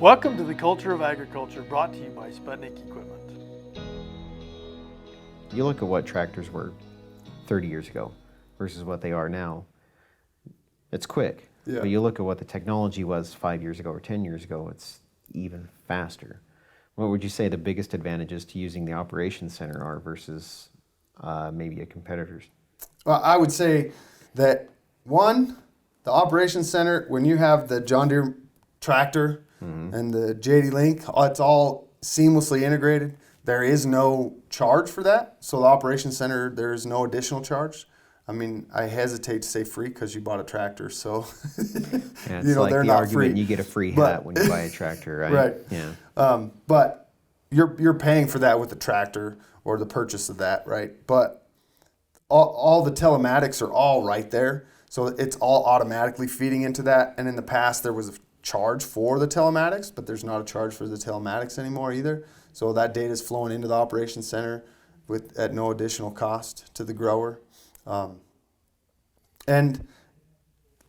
Welcome to the Culture of Agriculture, brought to you by Sputnik Equipment. You look at what tractors were 30 years ago versus what they are now. It's quick, but you look at what the technology was 5 years ago or 10 years ago, it's even faster. What would you say the biggest advantages to using the operations center are versus maybe a competitor's? Well, I would say that one, the operations center, when you have the John Deere tractor and the JD Link, it's all seamlessly integrated. There is no charge for that. So the operations center, there is no additional charge. I mean, I hesitate to say free because you bought a tractor, so Yeah, it's like they're the not argument free. you get a free hat when you buy a tractor, right? Right. Yeah. But you're paying for that with the tractor or the purchase of that, right? But all the telematics are all right there, so it's all automatically feeding into that. And in the past, there was a charge for the telematics, but there's not a charge for the telematics anymore either. So that data is flowing into the operations center at no additional cost to the grower. And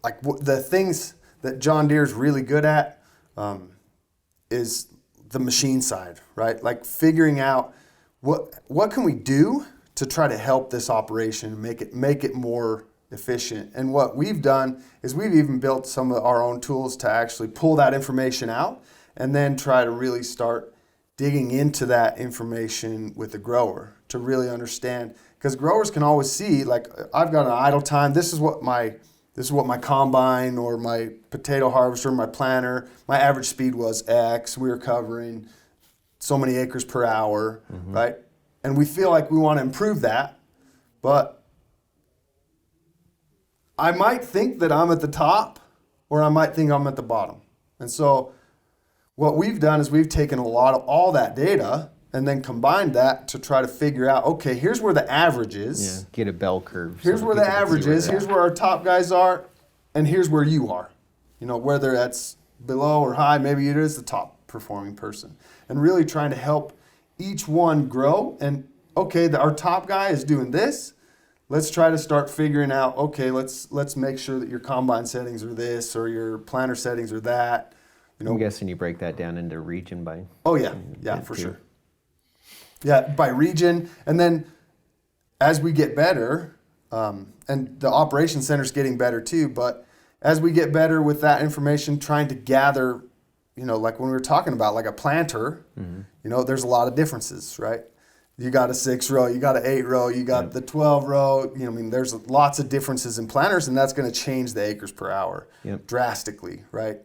like the things that John Deere is really good at is the machine side, right? Like figuring out what can we do to try to help this operation make it more efficient. And what we've done is we've even built some of our own tools to actually pull that information out and then try to really start digging into that information with the grower to really understand, because growers can always see, like, I've got an idle time. This is what my combine or my potato harvester, my planter, my average speed was X. We were covering so many acres per hour, right? And we feel like we want to improve that, but I might think that I'm at the top, or I might think I'm at the bottom. And so what we've done is we've taken a lot of all that data and then combined that to try to figure out, okay, here's where the average is. Yeah, get a bell curve. Here's where the average is. Here's where our top guys are, and here's where you are. You know, whether that's below or high, maybe it is the top performing person. And really trying to help each one grow. And okay, our top guy is doing this. Let's try to start figuring out, okay, let's make sure that your combine settings are this or your planter settings are that. You know, I'm guessing you break that down into region by... Oh, yeah, for sure. Yeah, by region. And then as we get better, and the operations center's getting better too, but as we get better with that information, trying to gather, you know, like when we were talking about like a planter, you know, there's a lot of differences, right? You got a 6-row, you got an 8-row, you got the 12-row. You know, I mean, there's lots of differences in planters, and that's going to change the acres per hour drastically, right?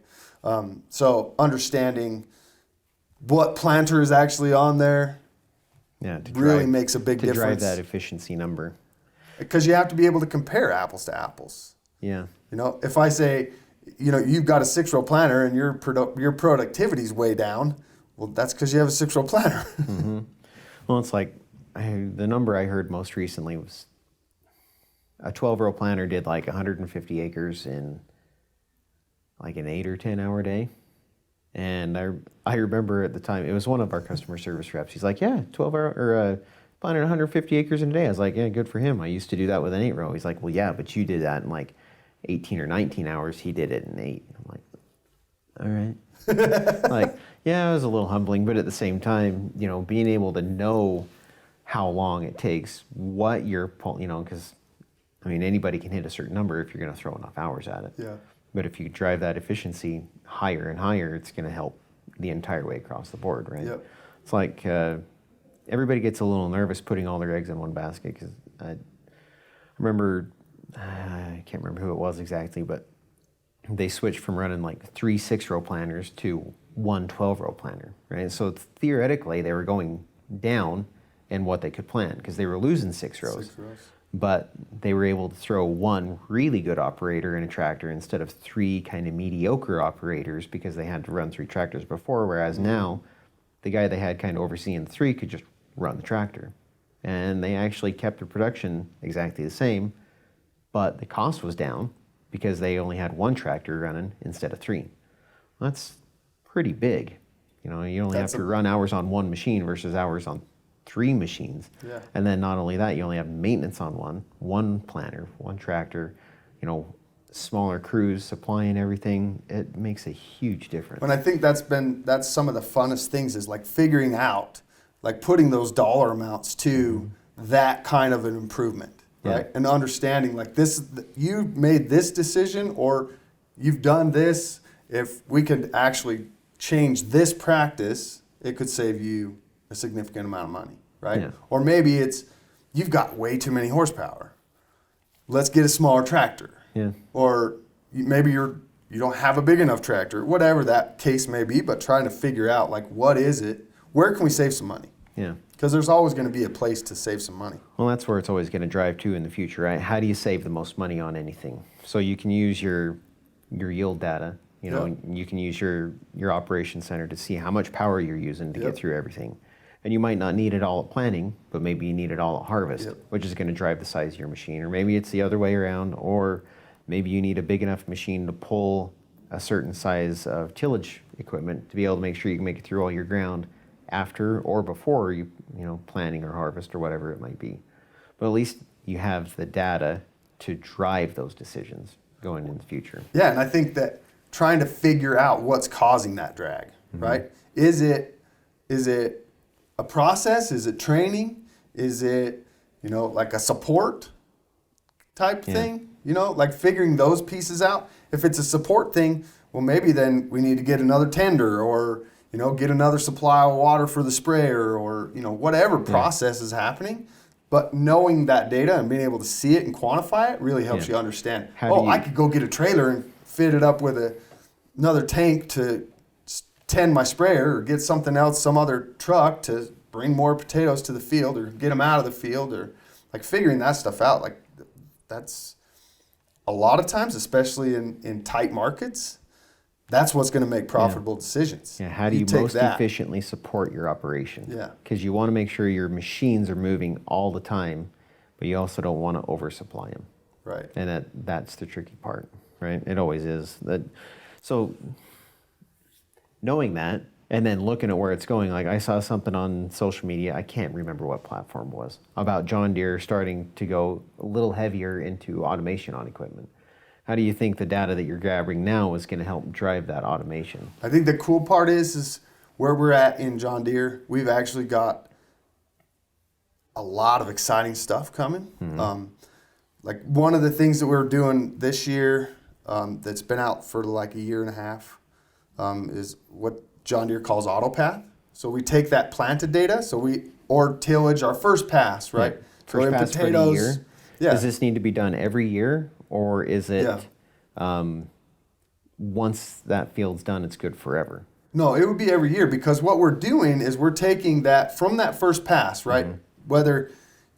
So understanding what planter is actually on there really makes a big difference. To drive that efficiency number. Because you have to be able to compare apples to apples. Yeah. You know, if I say, you know, you've got a 6-row planter and your productivity's way down, well, that's because you have a 6-row planter. Well, it's like the number I heard most recently was a 12-row planter did like 150 acres in like an 8 or 10 hour day. And I remember at the time, it was one of our customer service reps. He's like, yeah, 12-hour or planted 150 acres in a day. I was like, yeah, good for him. I used to do that with an 8-row. He's like, well, yeah, but you did that in like 18 or 19 hours. He did it in 8. I'm like, all right. Like, yeah, it was a little humbling, but at the same time, you know, being able to know how long it takes, what you're pulling, you know, because, I mean, anybody can hit a certain number if you're going to throw enough hours at it. Yeah. But if you drive that efficiency higher and higher, it's going to help the entire way across the board, right? Yep. It's like everybody gets a little nervous putting all their eggs in one basket, because I remember, I can't remember who it was exactly, but they switched from running like 3 6-row planters to 1 12-row planter, right? So theoretically, they were going down in what they could plant because they were losing 6 rows. But they were able to throw 1 really good operator in a tractor instead of 3 kind of mediocre operators because they had to run 3 tractors before, whereas now the guy they had kind of overseeing the 3 could just run the tractor. And they actually kept their production exactly the same, but the cost was down because they only had 1 tractor running instead of 3. That's pretty big. You know, you only have to run hours on 1 machine versus hours on 3 machines. Yeah. And then not only that, you only have maintenance on one planter, 1 tractor, you know, smaller crews supplying everything, it makes a huge difference. And I think that's some of the funnest things is like figuring out, like putting those dollar amounts to that kind of an improvement, right? And understanding like this, you made this decision or you've done this. If we could actually change this practice, it could save you a significant amount of money, right? Yeah. Or maybe it's you've got way too many horsepower. Let's get a smaller tractor. Yeah. Or maybe you don't have a big enough tractor, whatever that case may be, but trying to figure out like what is it, where can we save some money? Yeah. Because there's always going to be a place to save some money. Well, that's where it's always going to drive to in the future, right? How do you save the most money on anything? So you can use your yield data, you know, and you can use your operation center to see how much power you're using to get through everything. And you might not need it all at planting, but maybe you need it all at harvest, which is going to drive the size of your machine. Or maybe it's the other way around, or maybe you need a big enough machine to pull a certain size of tillage equipment to be able to make sure you can make it through all your ground after or before you planting or harvest or whatever it might be. But at least you have the data to drive those decisions going in the future. Yeah, and I think that trying to figure out what's causing that drag, right? Is it a process? Is it training? Is it, like a support type thing? Like figuring those pieces out. If it's a support thing, well, maybe then we need to get another tender or, get another supply of water for the sprayer or, whatever process is happening. But knowing that data and being able to see it and quantify it really helps you understand. I could go get a trailer and fit it up with another tank to tend my sprayer or get something else, some other truck to bring more potatoes to the field or get them out of the field or like figuring that stuff out. Like that's a lot of times, especially in tight markets, that's what's going to make profitable decisions. Yeah, how do you most efficiently support your operation? Yeah. Because you want to make sure your machines are moving all the time, but you also don't want to oversupply them. Right. And that's the tricky part, right? It always is. So knowing that and then looking at where it's going, like I saw something on social media, I can't remember what platform it was, about John Deere starting to go a little heavier into automation on equipment. How do you think the data that you're gathering now is going to help drive that automation? I think the cool part is where we're at in John Deere, we've actually got a lot of exciting stuff coming. Like one of the things that we're doing this year that's been out for like a year and a half is what John Deere calls AutoPath. So we take that planted data, or tillage, our first pass, right? First pass for the year. Yeah. Does this need to be done every year, or is it once that field's done, it's good forever? No, it would be every year because what we're doing is we're taking that from that first pass, right? Whether,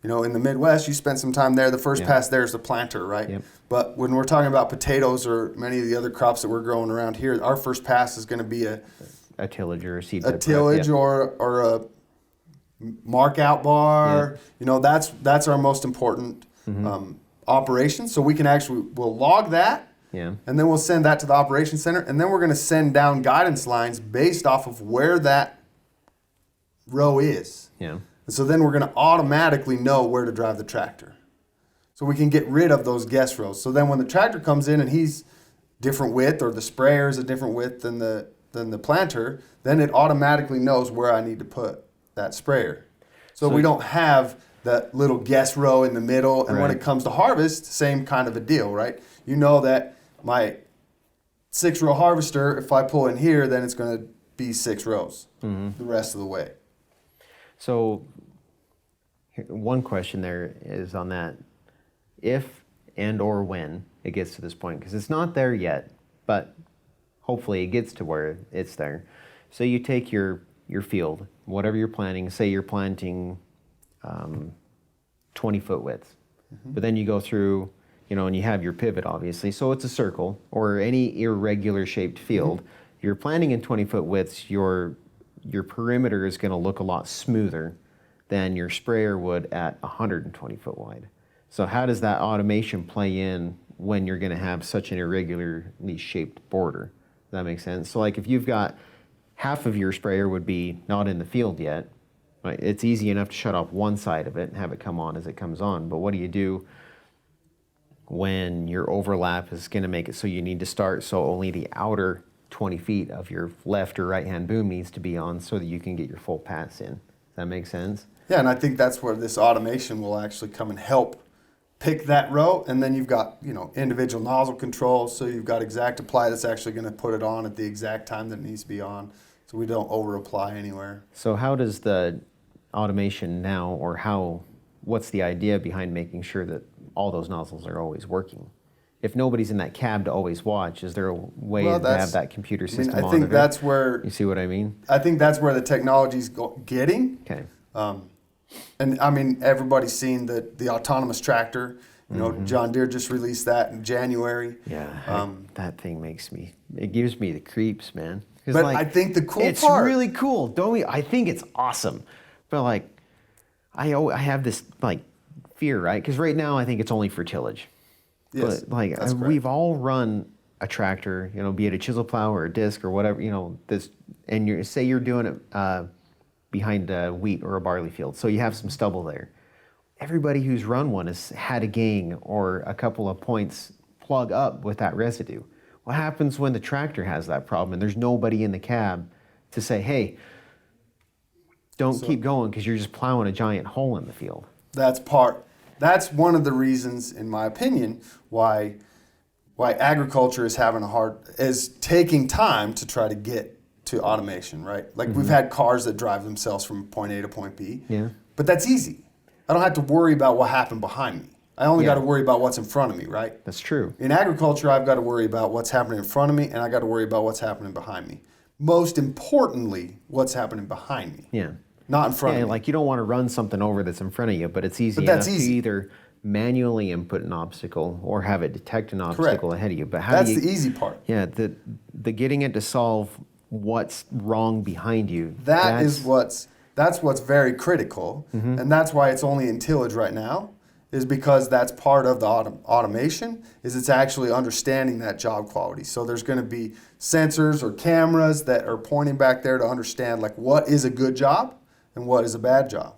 in the Midwest, you spent some time there, the first pass there is the planter, right? But when we're talking about potatoes or many of the other crops that we're growing around here, our first pass is going to be a tillage or a seed a tillage or a mark out bar. That's our most important operation. So we can we'll log that. And then we'll send that to the operation center, and then we're going to send down guidance lines based off of where that row is. And so then we're going to automatically know where to drive the tractor. So we can get rid of those guess rows. So then when the tractor comes in and he's different width or the sprayer is a different width than the planter, then it automatically knows where I need to put that sprayer. So we don't have that little guess row in the middle. And when it comes to harvest, same kind of a deal, right? You know that my 6-row harvester, if I pull in here, then it's going to be 6 rows the rest of the way. So one question there is on that. If and or when it gets to this point, because it's not there yet, but hopefully it gets to where it's there. So you take your field, whatever you're planting, say you're planting 20-foot widths, but then you go through, and you have your pivot, obviously. So it's a circle or any irregular shaped field. You're planting in 20-foot widths, your perimeter is going to look a lot smoother than your sprayer would at 120-foot wide. So how does that automation play in when you're going to have such an irregularly shaped border? Does that make sense? So like if you've got half of your sprayer would be not in the field yet, right? It's easy enough to shut off one side of it and have it come on as it comes on. But what do you do when your overlap is going to make it so you need to start, so only the outer 20 feet of your left or right hand boom needs to be on so that you can get your full pass in. Does that make sense? Yeah, and I think that's where this automation will actually come and help pick that row. And then you've got, individual nozzle controls. So you've got exact apply that's actually going to put it on at the exact time that it needs to be on, so we don't over apply anywhere. So how does the automation now, or what's the idea behind making sure that all those nozzles are always working? If nobody's in that cab to always watch, is there a way to have that computer system I think that's where, you see what I mean? I think that's where the technology's getting. Okay. And I mean, everybody's seen the autonomous tractor. John Deere just released that in January. Yeah, that thing it gives me the creeps, man. But I think the cool it's part, really cool. Don't we? I think it's awesome. But like, I have this like fear, right? Because right now I think it's only for tillage. yes, But like that's correct. we've all run a tractor, be it a chisel plow or a disc or whatever, and you're doing it behind a wheat or a barley field, so you have some stubble there. Everybody who's run one has had a gang or a couple of points plug up with that residue. What happens when the tractor has that problem and there's nobody in the cab to say, hey, don't keep going because you're just plowing a giant hole in the field? That's one of the reasons, in my opinion, why agriculture is taking time to try to get to automation, right? Like we've had cars that drive themselves from point A to point B. Yeah. But that's easy. I don't have to worry about what happened behind me. I only got to worry about what's in front of me, right? That's true. In agriculture, I've got to worry about what's happening in front of me, and I got to worry about what's happening behind me. Most importantly, what's happening behind me. Yeah. Not in front of me. Like you don't want to run something over that's in front of you, but it's easy But that's enough to easy. either manually input an obstacle or have it detect an obstacle ahead of you. But how That's do you, the easy part. Yeah, the getting it to solve what's wrong behind you. That's what's very critical, and that's why it's only in tillage right now, is because that's part of the automation, is it's actually understanding that job quality. So there's going to be sensors or cameras that are pointing back there to understand like what is a good job and what is a bad job.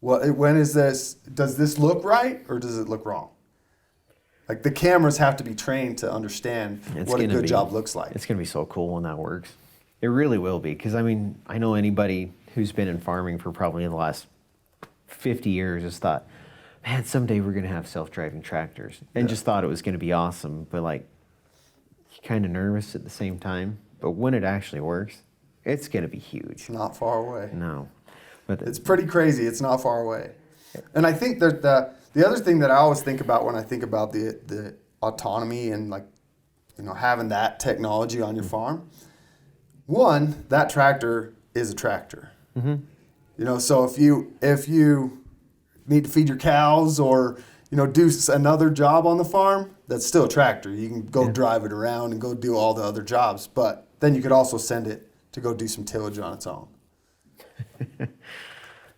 Does this look right or does it look wrong? Like the cameras have to be trained to understand what a good job looks like. It's going to be so cool when that works. It really will be, because I know anybody who's been in farming for probably the last 50 years has thought, man, someday we're going to have self-driving tractors, and just thought it was going to be awesome, but like, you're kind of nervous at the same time. But when it actually works, it's going to be huge. It's not far away. No. But It's pretty crazy. It's not far away. And I think that the other thing that I always think about when I think about the autonomy and like, having that technology on your farm, one, that tractor is a tractor. So if you need to feed your cows or do another job on the farm, that's still a tractor. You can go drive it around and go do all the other jobs, but then you could also send it to go do some tillage on its own.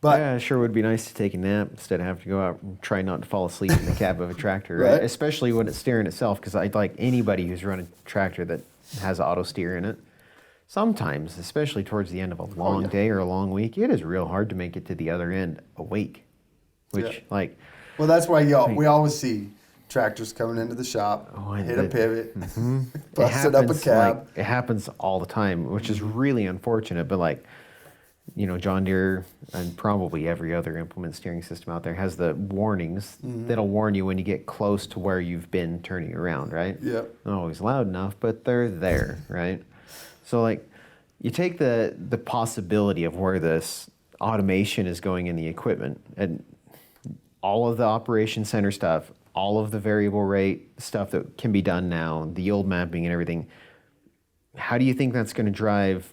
But yeah, it sure would be nice to take a nap instead of having to go out and try not to fall asleep in the cab of a tractor, right? Especially when it's steering itself, because I'd like anybody who's run a tractor that has Autosteer in it. Sometimes, especially towards the end of a long day or a long week, it is real hard to make it to the other end awake. Which, well, that's why we always see tractors coming into the shop, hit a pivot, busted up a cab. It happens all the time, which is really unfortunate. But John Deere and probably every other implement steering system out there has the warnings that'll warn you when you get close to where you've been turning around, right? Yep. Not always loud enough, but they're there, right? So you take the possibility of where this automation is going in the equipment and all of the operation center stuff, all of the variable rate stuff that can be done now, the yield mapping and everything. How do you think that's going to drive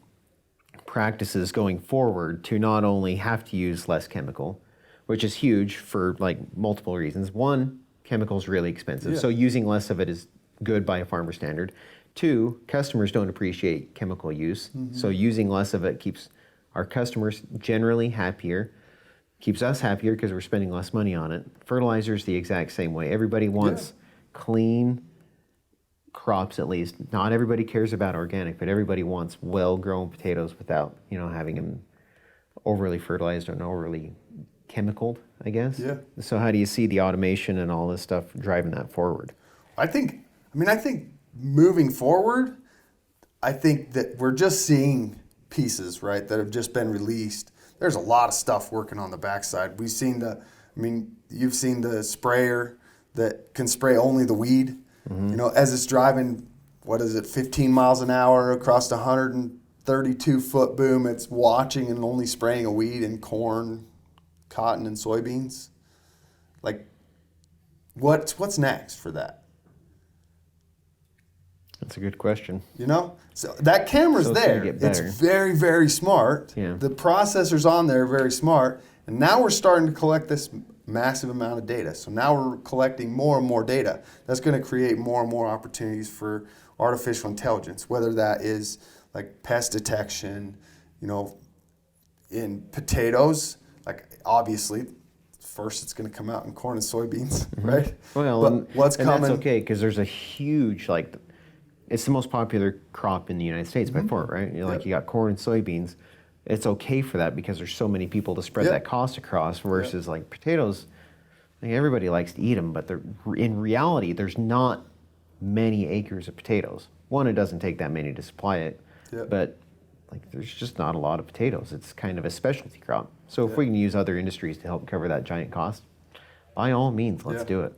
practices going forward to not only have to use less chemical, which is huge for multiple reasons. One, chemical is really expensive, so using less of it is good by a farmer standard. Two, customers don't appreciate chemical use, so using less of it keeps our customers generally happier, keeps us happier because we're spending less money on it. Fertilizer is the exact same way. Everybody wants clean crops, at least. Not everybody cares about organic, but everybody wants well-grown potatoes without, having them overly fertilized or overly chemicaled, I guess. Yeah. So how do you see the automation and all this stuff driving that forward? I think moving forward, I think that we're just seeing pieces, right, that have just been released. There's a lot of stuff working on the backside. We've seen you've seen the sprayer that can spray only the weed. You know, as it's driving, 15 miles an hour across a 132-foot boom, it's watching and only spraying a weed in corn, cotton, and soybeans. Like, what's next for that? That's a good question. You know, so that camera's So it's gonna there. get It's better. very, very smart. Yeah. The processors on there are very smart. And now we're starting to collect this massive amount of data. So now we're collecting more and more data. That's going to create more and more opportunities for artificial intelligence, whether that is like pest detection, you know, in potatoes, like obviously first it's going to come out in corn and soybeans, right? Well, but and, what's and coming? that's okay, because there's a huge, it's the most popular crop in the United States by far, right? You got corn and soybeans. It's okay for that because there's so many people to spread that cost across versus like potatoes. Like everybody likes to eat them, but in reality, there's not many acres of potatoes. One, it doesn't take that many to supply it, but like there's just not a lot of potatoes. It's kind of a specialty crop. So if we can use other industries to help cover that giant cost, by all means, let's do it.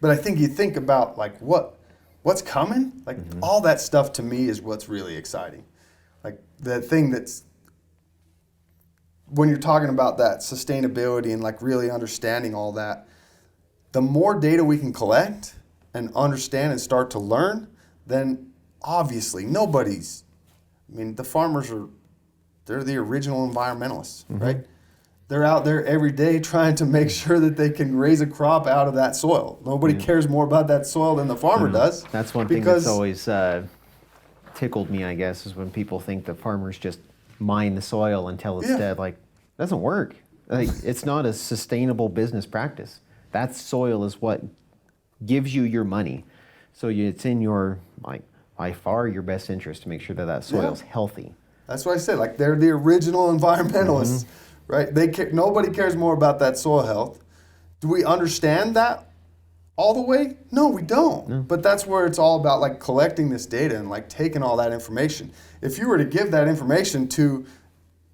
But I think you think about like what's coming, like all that stuff to me is what's really exciting. Like the thing that's, when you're talking about that sustainability and like really understanding all that, the more data we can collect and understand and start to learn, then obviously the farmers they're the original environmentalists, right? They're out there every day trying to make sure that they can raise a crop out of that soil. Nobody cares more about that soil than the farmer does. That's one thing that's always tickled me, I guess, is when people think that farmers just mine the soil until it's dead. Like, it doesn't work. Like, it's not a sustainable business practice. That soil is what gives you your money. So it's in your, by far, your best interest to make sure that soil's healthy. That's what I said. Like, they're the original environmentalists, right? Nobody cares more about that soil health. Do we understand that all the way? No, we don't. No. But that's where it's all about, like, collecting this data and, like, taking all that information. If you were to give that information to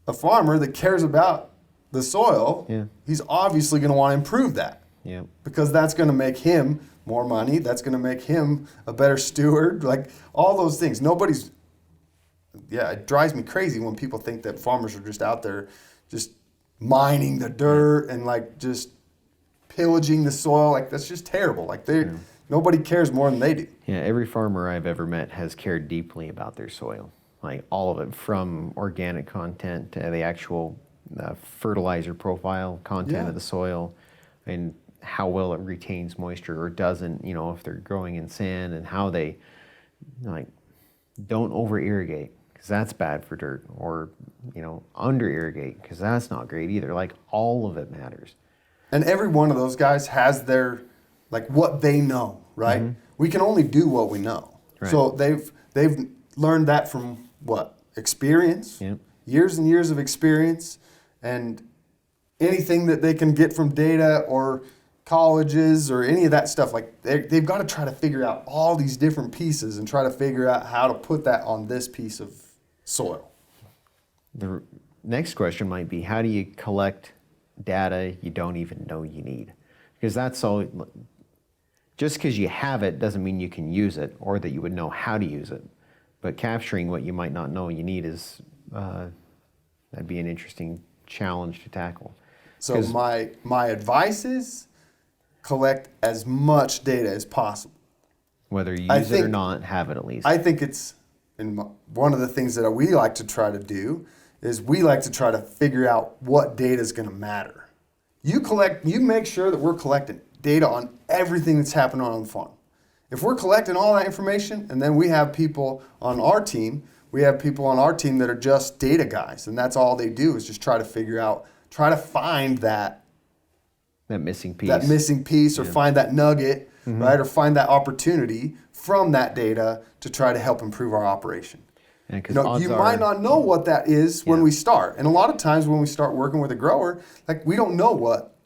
a farmer that cares about the soil, he's obviously going to want to improve that. Yeah. Because that's going to make him more money. That's going to make him a better steward. Like, all those things. It drives me crazy when people think that farmers are just out there just mining the dirt and, like, just pillaging the soil. Like, that's just terrible. Like, nobody cares more than they do. Yeah, every farmer I've ever met has cared deeply about their soil. Like, all of it, from organic content to the actual fertilizer profile content of the soil, and how well it retains moisture or doesn't, if they're growing in sand, and how they, don't over-irrigate, because that's bad for dirt, or, under-irrigate, because that's not great either. Like, all of it matters. And every one of those guys has their, like, what they know, right? We can only do what we know. Right. So they've learned that from what? Experience. Yep. Years and years of experience, and anything that they can get from data or colleges or any of that stuff. Like, they've got to try to figure out all these different pieces and try to figure out how to put that on this piece of soil. The next question might be, how do you collect data you don't even know you need? Because that's all. Just because you have it doesn't mean you can use it, or that you would know how to use it. But capturing what you might not know you need is that'd be an interesting challenge to tackle. So my advice is collect as much data as possible. Whether you use it or not, have it at least. I think it's, and one of the things that we like to try to do is we like to try to figure out what data is going to matter. You make sure that we're collecting data on everything that's happening on the farm. If we're collecting all that information, and then we have people on our team that are just data guys, and that's all they do is just try to find that missing piece, or find that nugget, right? Or find that opportunity from that data to try to help improve our operation. Yeah, 'cause You know, odds you are- might not know what that is when Yeah. we start. And a lot of times when we start working with a grower, like we don't know what,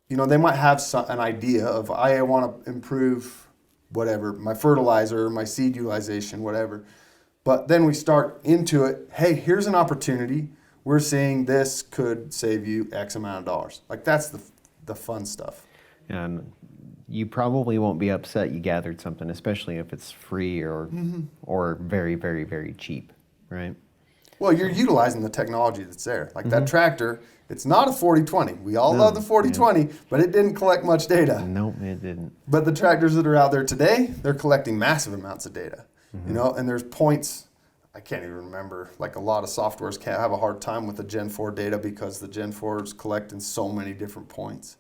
you know, they might have an idea of, I want to improve whatever, my fertilizer, my seed utilization, whatever. But then we start into it, hey, here's an opportunity. We're seeing this could save you X amount of dollars. Like that's the fun stuff. And you probably won't be upset you gathered something, especially if it's free or very, very, very cheap, right? Well, you're utilizing the technology that's there. Like that tractor, it's not a 4020. We all love the 4020, but it didn't collect much data. Nope, it didn't. But the tractors that are out there today, they're collecting massive amounts of data. You know, and there's points, I can't even remember, like a lot of softwares can't have a hard time with the Gen 4 data because the Gen 4 is collecting so many different points.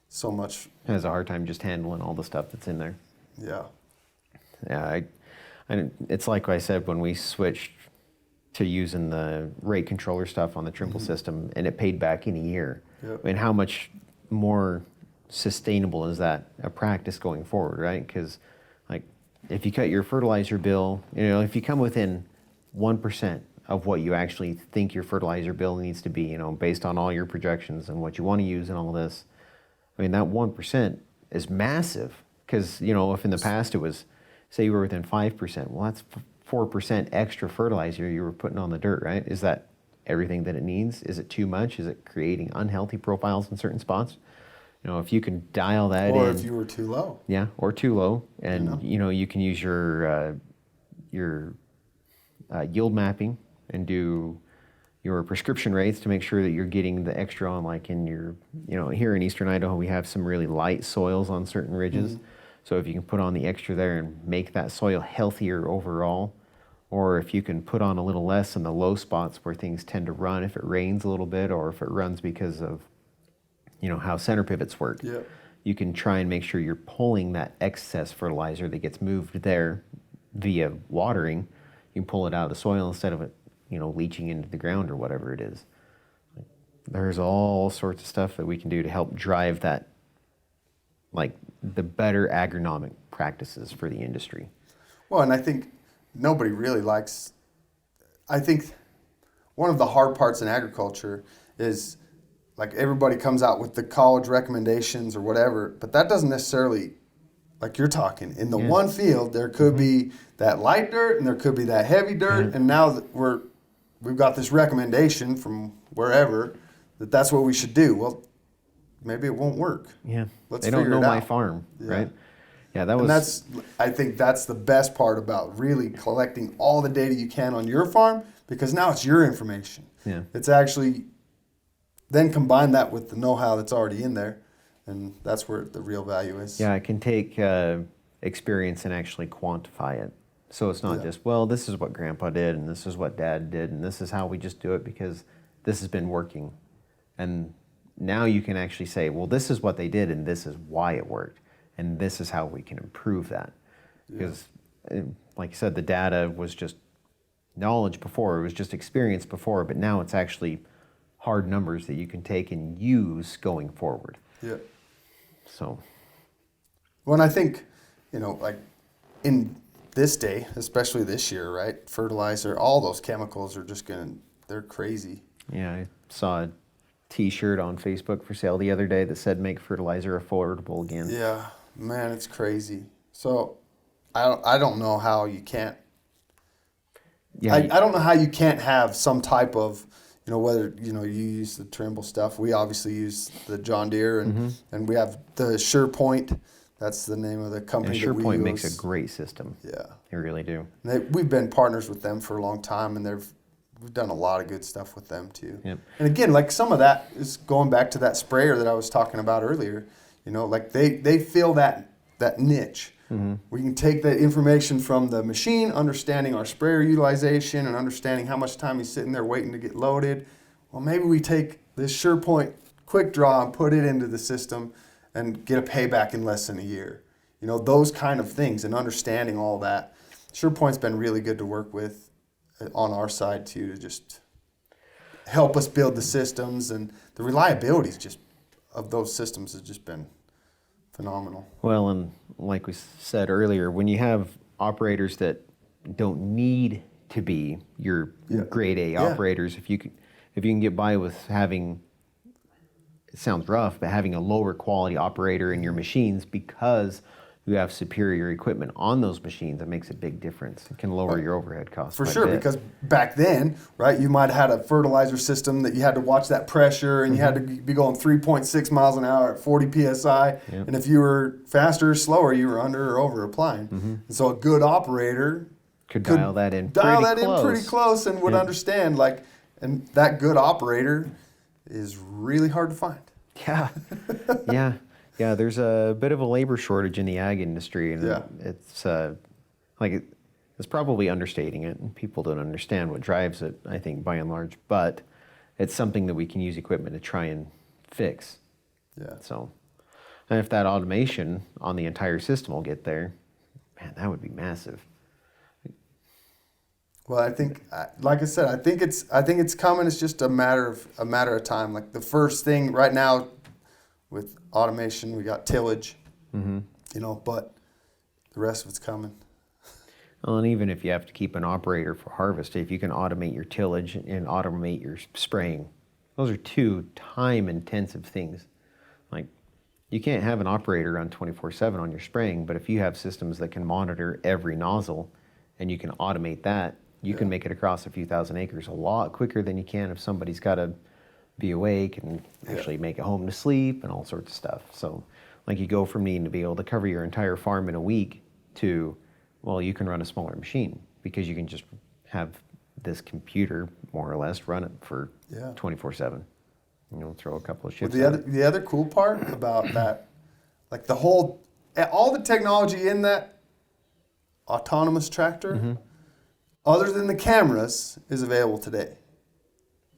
So much. It has a hard time just handling all the stuff that's in there. Yeah. Yeah, it's like I said when we switched to using the rate controller stuff on the Trimble system, and it paid back in a year. Yep. I mean, how much more sustainable is that a practice going forward, right? Because, like, if you cut your fertilizer bill, you know, if you come within 1% of what you actually think your fertilizer bill needs to be, you know, based on all your projections and what you want to use and all this, I mean, that 1% is massive. Because, you know, if in the past it was, say you were within 5%, well, that's 4% extra fertilizer you were putting on the dirt, right? Is that everything that it needs? Is it too much? Is it creating unhealthy profiles in certain spots? You know, if you can dial that in. Or if you were too low. Yeah, or too low. And, you know, you can use your yield mapping and do your prescription rates to make sure that you're getting the extra on, like in your, you know, here in Eastern Idaho, we have some really light soils on certain ridges. So if you can put on the extra there and make that soil healthier overall, or if you can put on a little less in the low spots where things tend to run if it rains a little bit, or if it runs because of, you know, how center pivots work. Yep. You can try and make sure you're pulling that excess fertilizer that gets moved there via watering. You can pull it out of the soil instead of it, you know, leaching into the ground or whatever it is. There's all sorts of stuff that we can do to help drive that, like the better agronomic practices for the industry. Well, and I think nobody really likes, I think one of the hard parts in agriculture is like everybody comes out with the college recommendations or whatever, but that doesn't necessarily, like you're talking, in the one field, there could be that light dirt and there could be that heavy dirt. And now that we've got this recommendation from wherever that that's what we should do. Well, maybe it won't work. Yeah. Let's they don't figure know it my out. farm, Yeah. right? Yeah, that was. And that's, I think that's the best part about really collecting all the data you can on your farm, because now it's your information. Yeah. It's actually, then combine that with the know-how that's already in there, and that's where the real value is. Yeah, I can take experience and actually quantify it. So it's not Yeah. just, well, this is what Grandpa did, and this is what Dad did, and this is how we just do it because this has been working. And now you can actually say, well, this is what they did, and this is why it worked, and this is how we can improve that. Because, like you said, the data was just knowledge before, it was just experience before, but now it's actually hard numbers that you can take and use going forward. Yeah. So, Well, and I think, you know, like in this day, especially this year, right? Fertilizer, all those chemicals are just they're crazy. yeah, I saw a T-shirt on Facebook for sale the other day that said "Make fertilizer affordable again." Yeah, man, it's crazy. So I don't know how you can't. Yeah, I don't know how you can't have some type of, you know, whether, you know, you use the Trimble stuff. We obviously use the John Deere, and we have the SurePoint. That's the name of the company that we use. SurePoint makes a great system. Yeah. They really do. We've been partners with them for a long time, and we've done a lot of good stuff with them too. Yep. And again, like some of that is going back to that sprayer that I was talking about earlier. You know, like they fill that niche. We can take the information from the machine, understanding our sprayer utilization and understanding how much time he's sitting there waiting to get loaded. Well, maybe we take this SurePoint quick draw and put it into the system and get a payback in less than a year. You know, those kind of things, and understanding all that. SurePoint's been really good to work with on our side too, to just help us build the systems, and the reliability of those systems has just been phenomenal. Well, and like we said earlier, when you have operators that don't need to be your Yeah. grade A Yeah. operators. If you can get by with having, it sounds rough, but having a lower quality operator in your machines because you have superior equipment on those machines, that makes a big difference. It can lower your overhead costs. For quite a sure, bit. because back then, right, you might have had a fertilizer system that you had to watch that pressure and you had to be going 3.6 miles an hour at 40 psi. Yep. And if you were faster or slower, you were under or over applying. And so a good operator could dial that in pretty close and would understand, like, and that good operator is really hard to find. Yeah, yeah. There's a bit of a labor shortage in the ag industry, and it's it's probably understating it. And people don't understand what drives it, I think, by and large. But it's something that we can use equipment to try and fix. Yeah. So, and if that automation on the entire system will get there, man, that would be massive. Well, I think, like I said, I think it's coming. It's just a matter of time. Like the first thing right now with automation, we got tillage, but the rest of it's coming. Well, and even if you have to keep an operator for harvest, if you can automate your tillage and automate your spraying, those are two time-intensive things. Like, you can't have an operator on 24/7 on your spraying, but if you have systems that can monitor every nozzle and you can automate that, you can make it across a few thousand acres a lot quicker than you can if somebody's got to be awake and actually make it home to sleep and all sorts of stuff. So, like, you go from needing to be able to cover your entire farm in a week to, well, you can run a smaller machine because you can just have this computer more or less run it for 24/7. Throw a couple of shifts. The other cool part about that, like all the technology in that autonomous tractor, other than the cameras, is available today.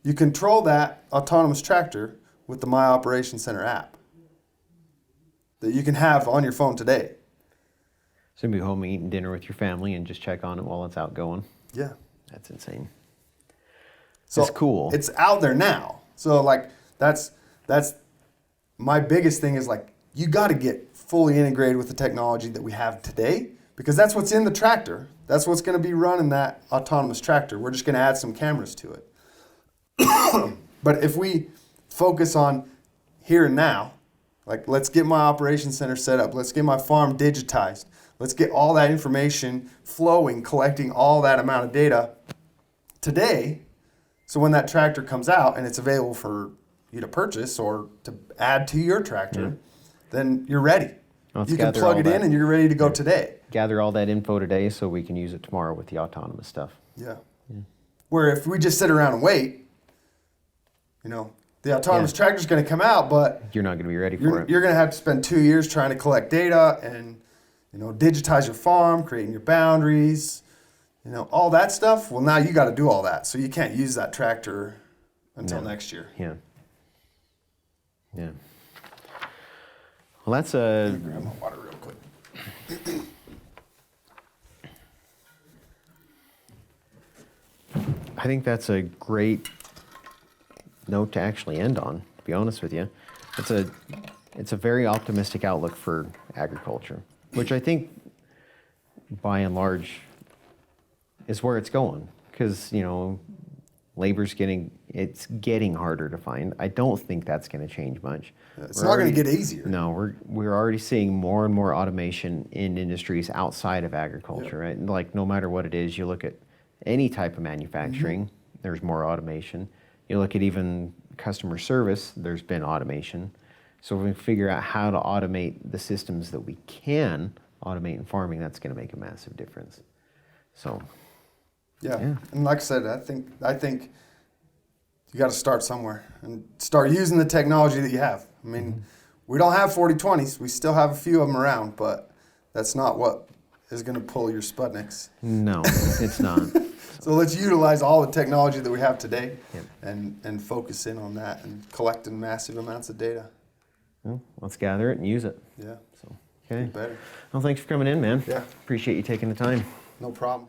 You control that autonomous tractor with the My Operation Center app that you can have on your phone today. So you'll be home eating dinner with your family and just check on it while it's out going. Yeah. That's insane. So it's cool. It's out there now. So like that's my biggest thing is, like, you got to get fully integrated with the technology that we have today, because that's what's in the tractor. That's what's going to be running that autonomous tractor. We're just going to add some cameras to it. But if we focus on here and now, like, let's get my operations center set up. Let's get my farm digitized. Let's get all that information flowing, collecting all that amount of data today. So when that tractor comes out and it's available for you to purchase or to add to your tractor, then you're ready. You can plug it in and you're ready to go today. Gather all that info today so we can use it tomorrow with the autonomous stuff. Yeah. Where if we just sit around and wait, the autonomous tractor's going to come out, but you're not going to be ready for it. You're going to have to spend 2 years trying to collect data and, digitize your farm, creating your boundaries, all that stuff. Well, now you got to do all that. So you can't use that tractor until next year. Yeah. Yeah. Well, that's a... Grab my water real quick. I think that's a great note to actually end on, to be honest with you. It's a very optimistic outlook for agriculture, which I think, by and large, is where it's going. Because, labor's getting harder to find. I don't think that's going to change much. It's not going to get easier. No, we're already seeing more and more automation in industries outside of agriculture, right? Like, no matter what it is, you look at any type of manufacturing, there's more automation. You look at even customer service, there's been automation. So if we figure out how to automate the systems that we can automate in farming, that's going to make a massive difference. So, yeah. And like I said, I think you got to start somewhere and start using the technology that you have. I mean, we don't have 40/20s. We still have a few of them around, but that's not what is going to pull your Sputniks. No, it's not. So let's utilize all the technology that we have today and focus in on that and collecting massive amounts of data. Well, let's gather it and use it. Yeah. So, okay. Better. Well, thanks for coming in, man. Yeah. Appreciate you taking the time. No problem.